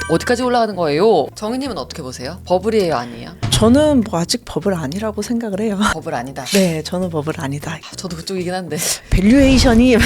어디까지 올라가는 거예요? 정희님은 어떻게 보세요? 버블이에요, 아니에요? 저는 뭐 아직 버블 아니라고 생각을 해요. 버블 아니다. 네, 저는 버블 아니다. 저도 그쪽이긴 한데. 밸류에이션이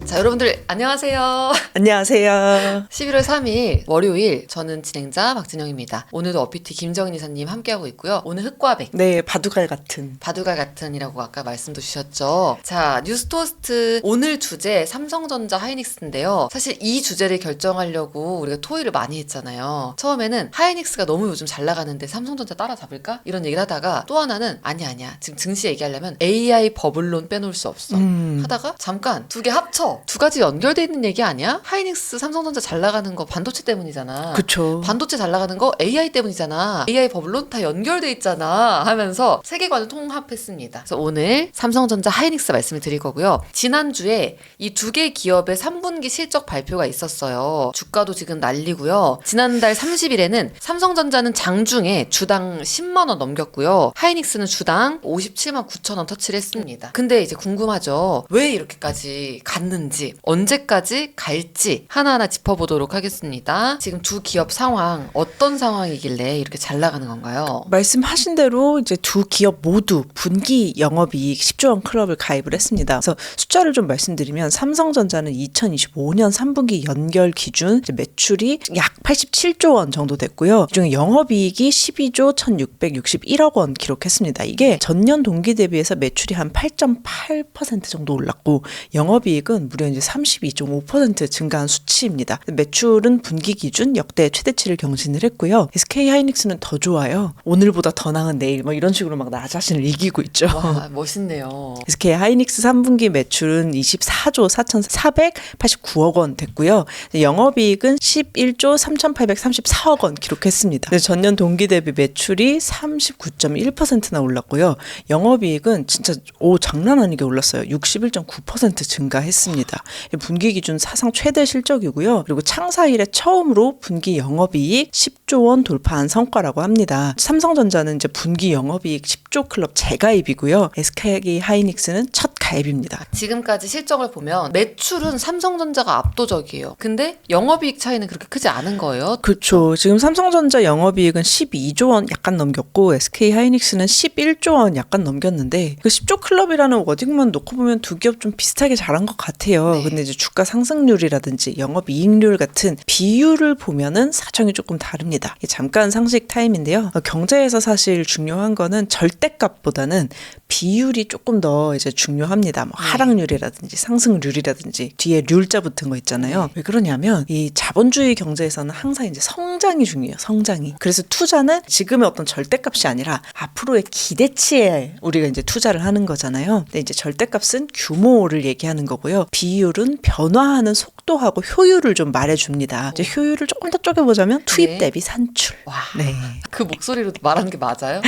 자, 여러분들 안녕하세요. 안녕하세요. 11월 3일 월요일, 저는 진행자 박진영입니다. 오늘도 어피티 김정인 이사님 함께하고 있고요. 오늘 흑과백. 네, 바둑알 같은. 바둑알 같은이라고 아까 말씀도 주셨죠. 자, 뉴스토스트 오늘 주제 삼성전자 하이닉스인데요. 사실 이 주제를 결정하려고 우리가 토의를 많이 했잖아요. 처음에는 하이닉스가 너무 요즘 잘 나가는데 삼성전자 따라잡을까? 이런 얘기를 하다가 또 하나는 아니야. 지금 증시 얘기하려면 AI 버블론 빼놓을 수 없어. 하다가 잠깐 두 개 합쳐. 두 가지 연결돼 있는 얘기 아니야? 하이닉스, 삼성전자 잘 나가는 거 반도체 때문이잖아. 그쵸. 반도체 잘 나가는 거 AI 때문이잖아. AI 버블론 다 연결돼 있잖아. 하면서 세계관을 통합했습니다. 그래서 오늘 삼성전자 하이닉스 말씀을 드릴 거고요. 지난주에 이 두 개 기업의 3분기 실적 발표가 있었어요. 주가도 지금 난리고요. 지난달 30일에는 삼성전자는 장중에 주당 10만 원 넘겼고요. 하이닉스는 주당 57만 9천 원 터치를 했습니다. 근데 이제 궁금하죠. 왜 이렇게까지 갔는지, 언제까지 갈지 하나하나 짚어보도록 하겠습니다. 지금 두 기업 상황, 어떤 상황이길래 이렇게 잘 나가는 건가요? 말씀하신 대로 이제 두 기업 모두 분기 영업이익 10조 원 클럽을 가입을 했습니다. 그래서 숫자를 좀 말씀드리면 삼성전자는 2025년 3분기 연결 기준 이제 매출이 약 87조 원 정도 됐고요. 그중에 영업이익이 12조 1661억 원 기록했습니다. 이게 전년 동기 대비해서 매출이 한 8.8% 정도 올랐고 영업이익은 무려 이제 32.5% 증가한 수치입니다. 매출은 분기 기준 역대 최대치를 경신을 했고요. SK 하이닉스는 더 좋아요. 오늘보다 더 나은 내일 뭐 이런 식으로 막 나 자신을 이기고 있죠. 와, 멋있네요. SK 하이닉스 3분기 매출은 24조 4,489억 원 됐고요. 영업이익은 11조 3,834억 원 기록했습니다. 전년 동기 대비 매출이 39.1%나 올랐고요. 영업이익은 진짜 장난 아니게 올랐어요. 61.9% 증가했습니다. 분기 기준 사상 최대 실적이고요. 그리고 창사 이래 처음으로 분기 영업이익 10조 원 돌파한 성과라고 합니다. 삼성전자는 이제 분기 영업이익 10조 클럽 재가입이고요. SK 하이닉스는 첫 가입입니다. 지금까지 실적을 보면 매출은 삼성전자가 압도적이에요. 근데 영업이익 차이는 그렇게 크지 않은 거예요. 그렇죠. 지금 삼성전자 영업이익은 12조 원 약간 넘겼고 SK 하이닉스는 11조 원 약간 넘겼는데 그 10조 클럽이라는 워딩만 놓고 보면 두 기업 좀 비슷하게 잘한 것 같아요. 네. 근데 이제 주가 상승률이라든지 영업이익률 같은 비율을 보면은 사정이 조금 다릅니다. 잠깐 상식 타임인데요. 경제에서 사실 중요한 거는 절대값보다는 비율이 조금 더 이제 중요합니다. 뭐 하락률이라든지 상승률이라든지 뒤에 률자 붙은 거 있잖아요. 왜 그러냐면 이 자본주의 경제에서는 항상 이제 성장이 중요해요. 성장이. 그래서 투자는 지금의 어떤 절대값이 아니라 앞으로의 기대치에 우리가 이제 투자를 하는 거잖아요. 근데 이제 절대값은 규모를 얘기하는 거고요. 비율은 변화하는 속도하고 효율을 좀 말해줍니다. 이제 효율을 조금 더 쪼개보자면 투입 대비 산출. 와, 네. 그 목소리로 말하는 게 맞아요?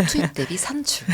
투입 대비 산출.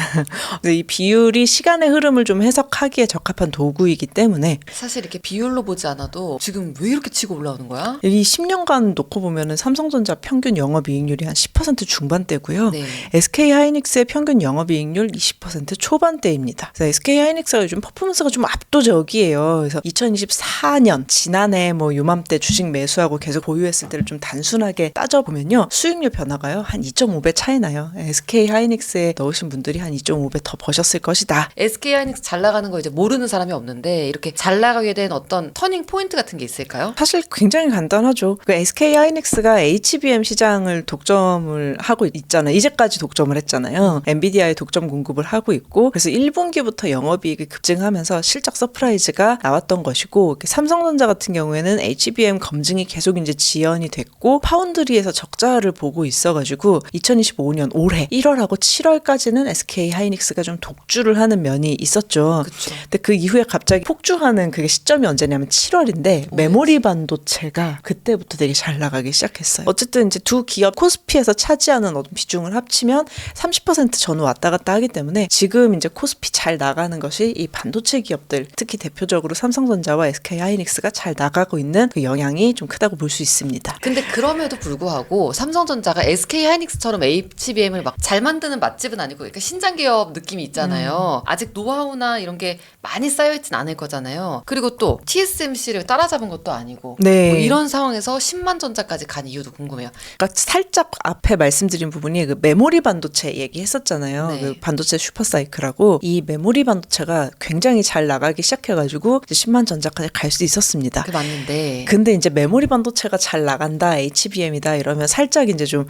이 비율이 시간의 흐름을 좀 해석하기에 적합한 도구이기 때문에 사실 이렇게 비율로 보지 않아도 지금 왜 이렇게 치고 올라오는 거야? 이 10년간 놓고 보면은 삼성전자 평균 영업이익률이 한 10% 중반대고요. 네. SK 하이닉스의 평균 영업이익률 20% 초반대입니다. 그래서 SK 하이닉스가 요즘 퍼포먼스가 좀 압도적이에요. 그래서 2024년 지난해 뭐 요맘때 주식 매수하고 계속 보유했을 때를 좀 단순하게 따져보면요. 수익률 변화가요. 한 2.5배 차이 나요. SK 하이닉스에 넣으신 분들이 한 2.5배 더 버셨을 것이다. SK 하이닉스 잘 나가는 거 이제 모르는 사람이 없는데 이렇게 잘 나가게 된 어떤 터닝 포인트 같은 게 있을까요? 사실 굉장히 간단하죠. 그 SK 하이닉스가 HBM 시장을 독점을 하고 있잖아요. 이제까지 독점을 했잖아요. 엔비디아에 독점 공급을 하고 있고 그래서 1분기부터 영업이익이 급증하면서 실적 서프라이즈가 나왔던 것이고 삼성전자 같은 경우에는 HBM 검증이 계속 이제 지연이 됐고 파운드리에서 적자를 보고 있어가지고 2025년 올해 1월하고 7월까지는 SK 하이닉스가 좀 독주를 하는 면이 있었죠. 그쵸. 근데 그 이후에 갑자기 폭주하는 그게 시점이 언제냐면 7월인데 메모리 반도체가 그때부터 되게 잘 나가기 시작했어요. 어쨌든 이제 두 기업 코스피에서 차지하는 어떤 비중을 합치면 30% 전후 왔다 갔다 하기 때문에 지금 이제 코스피 잘 나가는 것이 이 반도체 기업들 특히 대표적으로 삼성전자와 SK 하이닉스가 잘 나가고 있는 그 영향이 좀 크다고 볼 수 있습니다. 근데 그럼에도 불구하고 삼성전자가 SK 하이닉스처럼 HBM을 막 잘 만드는 맛집은 아니고 그러니까 신장 기업 느낌이 느낌이 있잖아요. 아직 노하우나 이런 게 많이 쌓여있진 않을 거잖아요. 그리고 또 TSMC를 따라잡은 것도 아니고 네. 뭐 이런 상황에서 10만 전자까지 간 이유도 궁금해요. 그러니까 살짝 앞에 말씀드린 부분이 그 메모리 반도체 얘기했었잖아요. 네. 그 반도체 슈퍼사이클하고 이 메모리 반도체가 굉장히 잘 나가기 시작해가지고 이제 10만 전자까지 갈 수 있었습니다. 그게 맞는데 근데 이제 메모리 반도체가 잘 나간다, HBM이다 이러면 살짝 이제 좀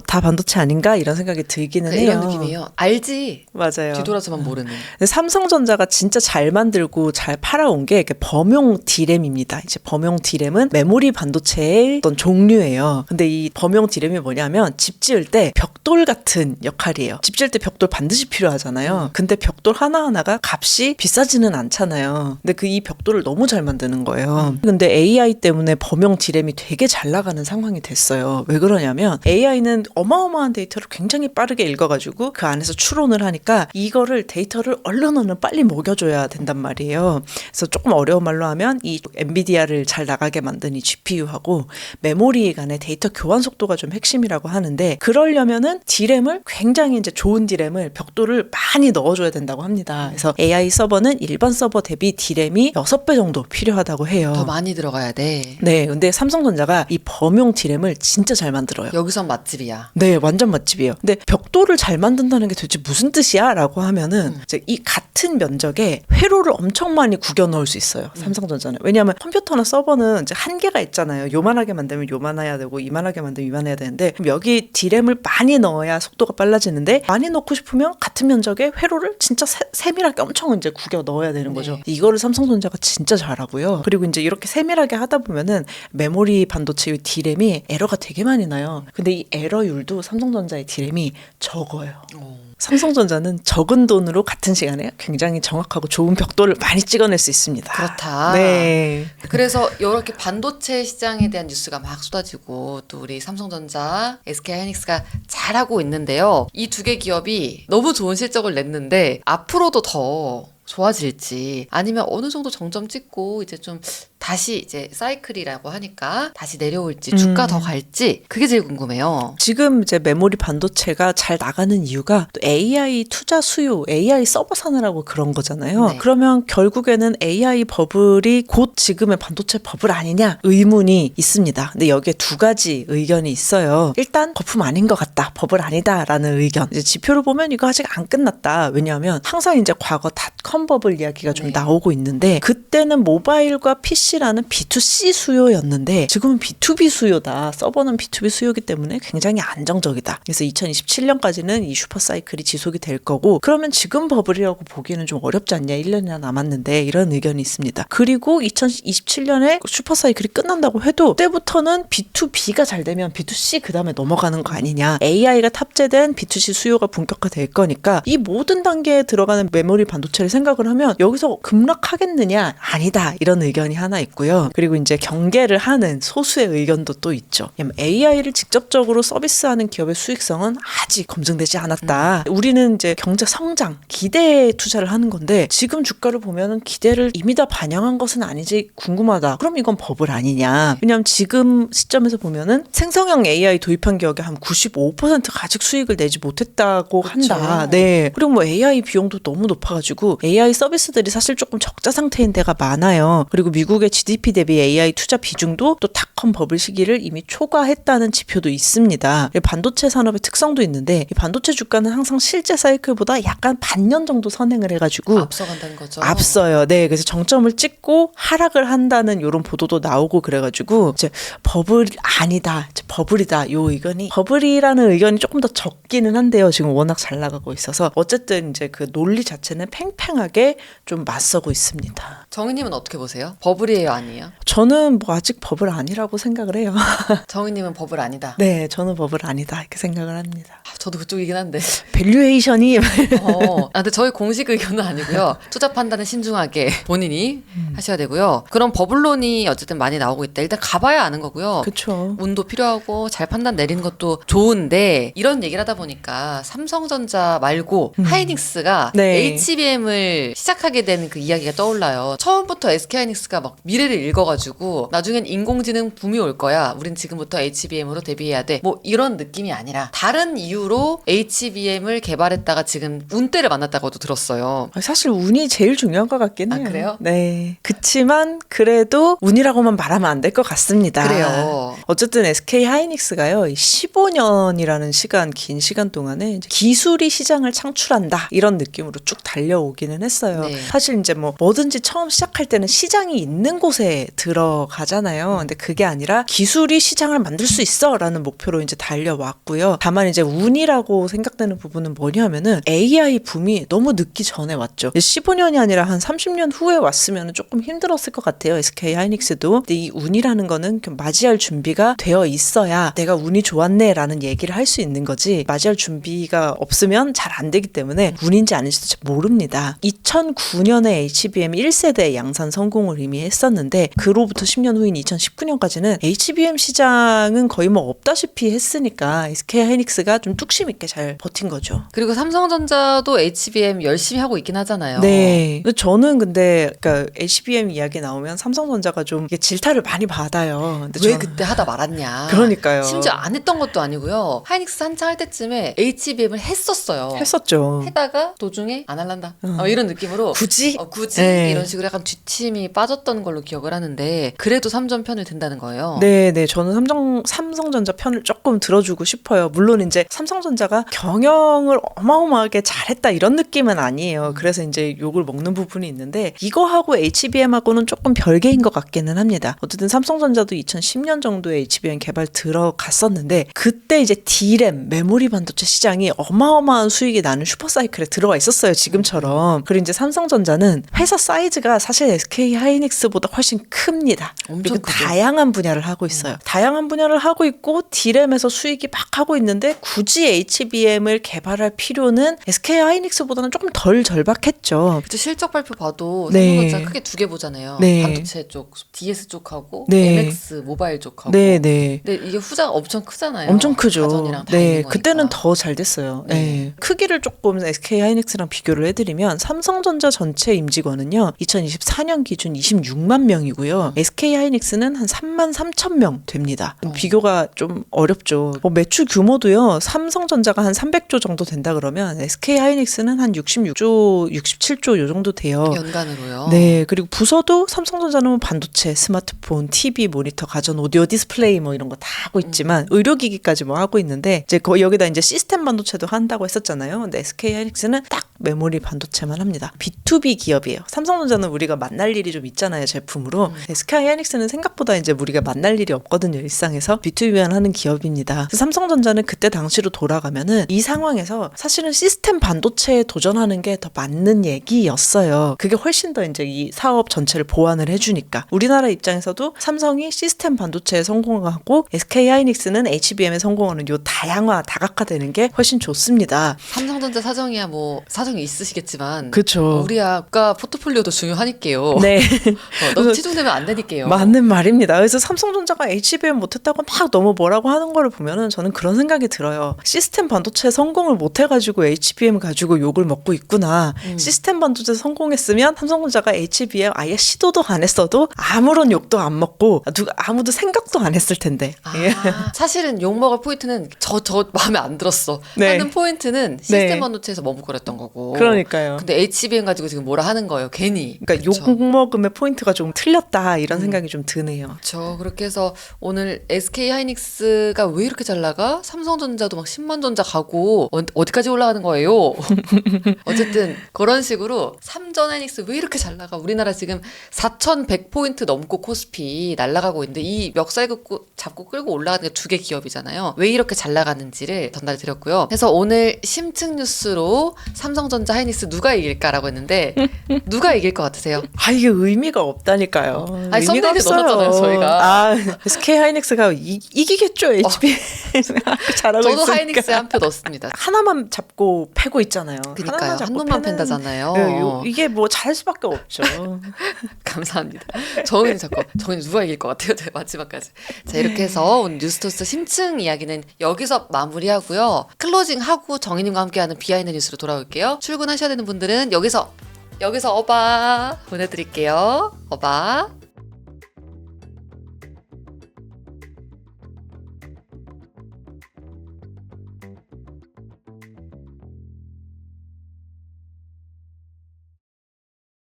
다 반도체 아닌가 이런 생각이 들기는 해요. 이런 느낌이에요. 알지 맞아요. 뒤돌아서만 모르는. 근데 삼성전자가 진짜 잘 만들고 잘 팔아온 게 이렇게 범용 D램입니다. 이제 범용 D램은 메모리 반도체의 어떤 종류예요. 근데 이 범용 D램이 뭐냐면 집 지을 때 벽돌 같은 역할이에요. 집 지을 때 벽돌 반드시 필요하잖아요. 근데 벽돌 하나하나가 값이 비싸지는 않잖아요. 근데 그 이 벽돌을 너무 잘 만드는 거예요. 근데 AI 때문에 범용 D램이 되게 잘 나가는 상황이 됐어요. 왜 그러냐면 AI는 어마어마한 데이터를 굉장히 빠르게 읽어가지고 그 안에서 추론을 하니까 이거를 데이터를 얼른 빨리 먹여줘야 된단 말이에요. 그래서 조금 어려운 말로 하면 이 엔비디아를 잘 나가게 만든 이 GPU하고 메모리 간의 데이터 교환 속도가 좀 핵심이라고 하는데 그러려면은 D램을 굉장히 이제 좋은 D램을 벽돌을 많이 넣어줘야 된다고 합니다. 그래서 AI 서버는 일반 서버 대비 D램이 6배 정도 필요하다고 해요. 더 많이 들어가야 돼. 네, 근데 삼성전자가 이 범용 D램을 진짜 잘 만들어요. 여기선 맛집이야. 네, 완전 맛집이에요. 근데 벽돌을 잘 만든다는 게 도대체 무슨 뜻이야? 라고 하면은 이제 이 같은 면적에 회로를 엄청 많이 구겨 넣을 수 있어요. 삼성전자는. 왜냐하면 컴퓨터나 서버는 이제 한계가 있잖아요. 요만하게 만들면 요만해야 되고 이만하게 만들면 이만해야 되는데 그럼 여기 D램을 많이 넣어야 속도가 빨라지는데 많이 넣고 싶으면 같은 면적에 회로를 진짜 세밀하게 엄청 이제 구겨 넣어야 되는 거죠. 이거를 삼성전자가 진짜 잘하고요. 그리고 이제 이렇게 세밀하게 하다 보면은 메모리 반도체의 D램이 에러가 되게 많이 나요. 근데 이 에러율도 삼성전자의 D램이 적어요. 삼성전자는 적은 돈으로 같은 시간에 굉장히 정확하고 좋은 벽돌을 많이 찍어낼 수 있습니다. 그렇다. 네. 그래서 이렇게 반도체 시장에 대한 뉴스가 막 쏟아지고 또 우리 삼성전자, SK하이닉스가 잘하고 있는데요. 이 두 개 기업이 너무 좋은 실적을 냈는데 앞으로도 더 좋아질지 아니면 어느 정도 정점 찍고 이제 좀 다시 이제 사이클이라고 하니까 다시 내려올지 주가 더 갈지 그게 제일 궁금해요. 지금 이제 메모리 반도체가 잘 나가는 이유가 또 AI 투자 수요, AI 서버 사느라고 그런 거잖아요. 네. 그러면 결국에는 AI 버블이 곧 지금의 반도체 버블 아니냐 의문이 있습니다. 근데 여기에 두 가지 의견이 있어요. 일단 거품 아닌 것 같다, 버블 아니다라는 의견. 이제 지표를 보면 이거 아직 안 끝났다. 왜냐하면 항상 이제 과거 닷컴 버블 이야기가 좀 나오고 있는데 그때는 모바일과 PC라는 B2C 수요였는데 지금은 B2B 수요다. 서버는 B2B 수요이기 때문에 굉장히 안정적이다. 그래서 2027년까지는 이 슈퍼사이클이 지속이 될 거고 그러면 지금 버블이라고 보기에는 좀 어렵지 않냐. 1년이나 남았는데 이런 의견이 있습니다. 그리고 2027년에 슈퍼사이클이 끝난다고 해도 그때부터는 B2B가 잘 되면 B2C 그 다음에 넘어가는 거 아니냐. AI가 탑재된 B2C 수요가 본격화될 거니까 이 모든 단계에 들어가는 메모리 반도체를 생각을 하면 여기서 급락하겠느냐? 아니다. 이런 의견이 하나 있고요. 그리고 이제 경계를 하는 소수의 의견도 또 있죠. AI를 직접적으로 서비스하는 기업의 수익성은 아직 검증되지 않았다. 우리는 이제 경제 성장, 기대에 투자를 하는 건데 지금 주가를 보면은 기대를 이미 다 반영한 것은 아니지 궁금하다. 그럼 이건 버블 아니냐. 왜냐하면 지금 시점에서 보면은 생성형 AI 도입한 기업이 한 95%가 아직 수익을 내지 못했다고 한다. 네. 그리고 뭐 AI 비용도 너무 높아가지고 AI 서비스들이 사실 조금 적자 상태인 데가 많아요. 그리고 미국의 GDP 대비 AI 투자 비중도 또 닷컴 버블 시기를 이미 초과했다는 지표도 있습니다. 반도체 산업의 특성도 있는데 이 반도체 주가는 항상 실제 사이클보다 약간 반년 정도 선행을 해가지고 앞서간다는 거죠. 앞서요. 네, 그래서 정점을 찍고 하락을 한다는 이런 보도도 나오고 그래가지고 이제 버블 아니다, 이제 버블이다. 요 의견이 버블이라는 의견이 조금 더 적기는 한데요. 지금 워낙 잘 나가고 있어서 어쨌든 이제 그 논리 자체는 팽팽하게 좀 맞서고 있습니다. 정희님은 어떻게 보세요? 버블이에요, 아니에요? 저는 뭐 아직 버블 아니라고 생각을 해요. 정희님은 버블 아니다. 네, 저는 버블 아니다 이렇게 생각을 합니다. 저도 그쪽이긴 한데. 밸류에이션이 근데 저희 공식 의견은 아니고요. 투자 판단은 신중하게 본인이 하셔야 되고요. 그런 버블론이 어쨌든 많이 나오고 있다. 일단 가봐야 아는 거고요. 그렇죠. 운도 필요하고 잘 판단 내리는 것도 좋은데 이런 얘기를 하다 보니까 삼성전자 말고 하이닉스가 네. HBM을 시작하게 되는 그 이야기가 떠올라요. 처음부터 SK하이닉스가 막 미래를 읽어가지고 나중엔 인공지능 붐이 올 거야. 우린 지금부터 HBM으로 대비해야 돼. 뭐 이런 느낌이 아니라 다른 이유로 HBM을 개발했다가 지금 운때를 만났다고도 들었어요. 사실 운이 제일 중요한 것 같긴 해요. 그래요? 네. 그치만 그래도 운이라고만 말하면 안 될 것 같습니다. 그래요. 어쨌든 SK 하이닉스가요, 15년이라는 긴 시간 동안에 이제 기술이 시장을 창출한다 이런 느낌으로 쭉 달려오기는 했어요. 네. 사실 이제 뭐든지 처음 시작할 때는 시장이 있는 곳에 들어가잖아요. 근데 그게 아니라 기술이 시장을 만들 수 있어라는 목표로 이제 달려왔고요. 다만 이제 운이라고 생각되는 부분은 뭐냐면은 AI 붐이 너무 늦기 전에 왔죠. 15년이 아니라 한 30년 후에 왔으면 조금 힘들었을 것 같아요. SK 하이닉스도. 근데 이 운이라는 거는 맞이할 준비가 되어 있어야 내가 운이 좋았네라는 얘기를 할 수 있는 거지, 맞이할 준비가 없으면 잘 안 되기 때문에 운인지 아닌지도 잘 모릅니다. 2009년에 HBM 1세대 양산 성공을 이미 했었는데 그로부터 10년 후인 2019년까지는 HBM 시장은 거의 뭐 없다시피 했으니까 SK 하이닉스가 좀 뚝심 있게 잘 버틴 거죠. 그리고 삼성전자도 HBM 열심히 하고 있긴 하잖아요. 네. 근데 저는 그러니까 HBM 이야기 나오면 삼성전자가 좀 이게 질타를 많이 받아요. 근데 왜 저는 그때 하다 말았냐. 그러니까요. 심지어 안 했던 것도 아니고요. 하이닉스 한창 할 때쯤에 HBM을 했었어요. 했었죠. 해다가 도중에 안 할란다. 이런 느낌으로 굳이? 굳이 네. 이런 식으로 약간 뒷심이 빠졌던 걸로 기억을 하는데 그래도 삼전 편을 든다는 거예요. 네. 저는 삼성전자 편을 조금 들어주고 싶어요. 물론 이제 삼성전자가 경영을 어마어마하게 잘했다 이런 느낌은 아니에요. 그래서 이제 욕을 먹는 부분이 있는데 이거하고 HBM하고는 조금 별개인 것 같기는 합니다. 어쨌든 삼성전자도 2010년 정도에 HBM 개발 들어갔었는데 그때 이제 D램 메모리 반도체 시장이 어마어마한 수익이 나는 슈퍼사이클에 들어와 있었어요. 지금처럼. 그리고 이제 삼성전자는 회사 사이즈가 사실 SK 하이닉스보다 훨씬 큽니다. 엄청 그리고 크죠. 다양한 분야를 하고 있어요. 다양한 분야를 하고 있고 D램에서 수익이 막 하고 있는데 굳이 HBM을 개발할 필요는 SK 하이닉스보다는 조금 덜 절박했죠. 그쵸, 실적 발표 봐도 네. 삼성전자 크게 두 개 보잖아요. 네. 반도체 쪽, DS 쪽하고 네. MX 모바일 쪽하고. 네. 근데 이게 후자가 엄청 크잖아요. 엄청 크죠. 가전이랑 다 네, 있는 거니까. 그때는 더 잘 됐어요. 네. 네. 크기를 조금 SK 하이닉스랑 비교를 해드리면 삼성전자 전체 임직원은요, 2024년 기준 26만 명이고요. SK 하이닉스는 한 3만 3천 명 됩니다. 비교가 좀 어렵죠. 매출 규모도요, 삼성전자가 한 300조 정도 된다 그러면 SK 하이닉스는 한 66조, 67조 요 정도 돼요. 연간으로요. 네, 그리고 부서도 삼성전자는 반도체, 스마트폰, TV, 모니터, 가전, 오디오, 디스플레이 뭐 이런 거 다 하고 있지만 의료기기까지 뭐 하고 있는데 이제 여기다 이제 시스템 반도체도 한다고 했었잖아요. 근데 SK 하이닉스는 딱 메모리 반도체만 합니다. B2B 기업이에요. 삼성전자는 우리가 만날 일이 좀 있잖아요, 제품으로. SK 하이닉스는 생각보다 이제 우리가 만날 일이 없거든요, 일상에서. B2B만 하는 기업입니다. 삼성전자는 그때 당시로 돌아가면은 이 상황에서 사실은 시스템 반도체에 도전하는 게 더 맞는 얘기였어요. 그게 훨씬 더 이제 이 사업 전체를 보완을 해주니까. 우리나라 입장에서도 삼성이 시스템 반도체에 성공하고 SK 하이닉스는 HBM에 성공하는 요 다양화, 다각화되는 게 훨씬 좋습니다. 삼성전자 사정이야 뭐 사정이 있으시겠지만 그쵸. 우리 아까 포트폴리오도 중요하니까요. 네. 너무 치중되면 안 되니까요. 맞는 말입니다. 그래서 삼성전자가 HBM 못했다고 막 너무 뭐라고 하는 거를 보면은 저는 그런 생각이 들어요. 시스템 반도체 성공을 못해가지고 HBM 가지고 욕을 먹고 있구나. 시스템 반도체 성공했으면 삼성전자가 HBM 아예 시도도 안 했어도 아무런 욕도 안 먹고 아무도 생각도 안 했을 텐데. 예. 사실은 욕먹을 포인트는 저 마음에 안 들었어 네. 하는 포인트는 시스템 네. 반도체에서 머뭇거렸던 거고. 그러니까요. 근데 HBM 가지고 지금 뭐라 하는 거예요, 괜히. 그러니까 그쵸? 욕먹음의 포인트가 좀 틀렸다 이런 생각이 좀 드네요. 그렇죠. 그렇게 해서 오늘 SK 하이닉스가 왜 이렇게 잘 나가? 삼성전자도 막 10만 전자 가고 어디까지 올라가는 거예요? 어쨌든 그런 식으로 삼전 하이닉스 왜 이렇게 잘 나가? 우리나라 지금 4,100포인트 넘고 코스피 날아가고 있는데 이 멱살 잡고 끌고 올라가는 게 두 개 기업이잖아요. 왜 이렇게 잘 나가는지를 전달 드렸고요. 그래서 오늘 심층 뉴스로 삼성전자 하이닉스 누가 이길까라고 했는데 누가 이길 것 같으세요? 이게 의미가 없다니까요. 아니, 의미가 썸네일에 넣어놨잖아요, 저희가. SK 하이닉스가 이기겠죠, HBM. 잘하고 저도 있으니까. 하이닉스에 한 표 넣었습니다. 하나만 잡고 패고 있잖아요. 그러니까요. 하나만 한 잡고 놈만 패는- 팬다잖아요. 네, 이게 뭐 잘할 수밖에 없죠. 감사합니다. 정은이 누가 이길 것 같아요? 제가 마지막까지. 자, 이렇게 해서 오늘 뉴스토스 심층 이야기는 여기서 마무리하고요. 클로징하고 정희님과 함께하는 비하인드 뉴스로 돌아올게요. 출근하셔야 되는 분들은 여기서 어바 보내드릴게요. 어바.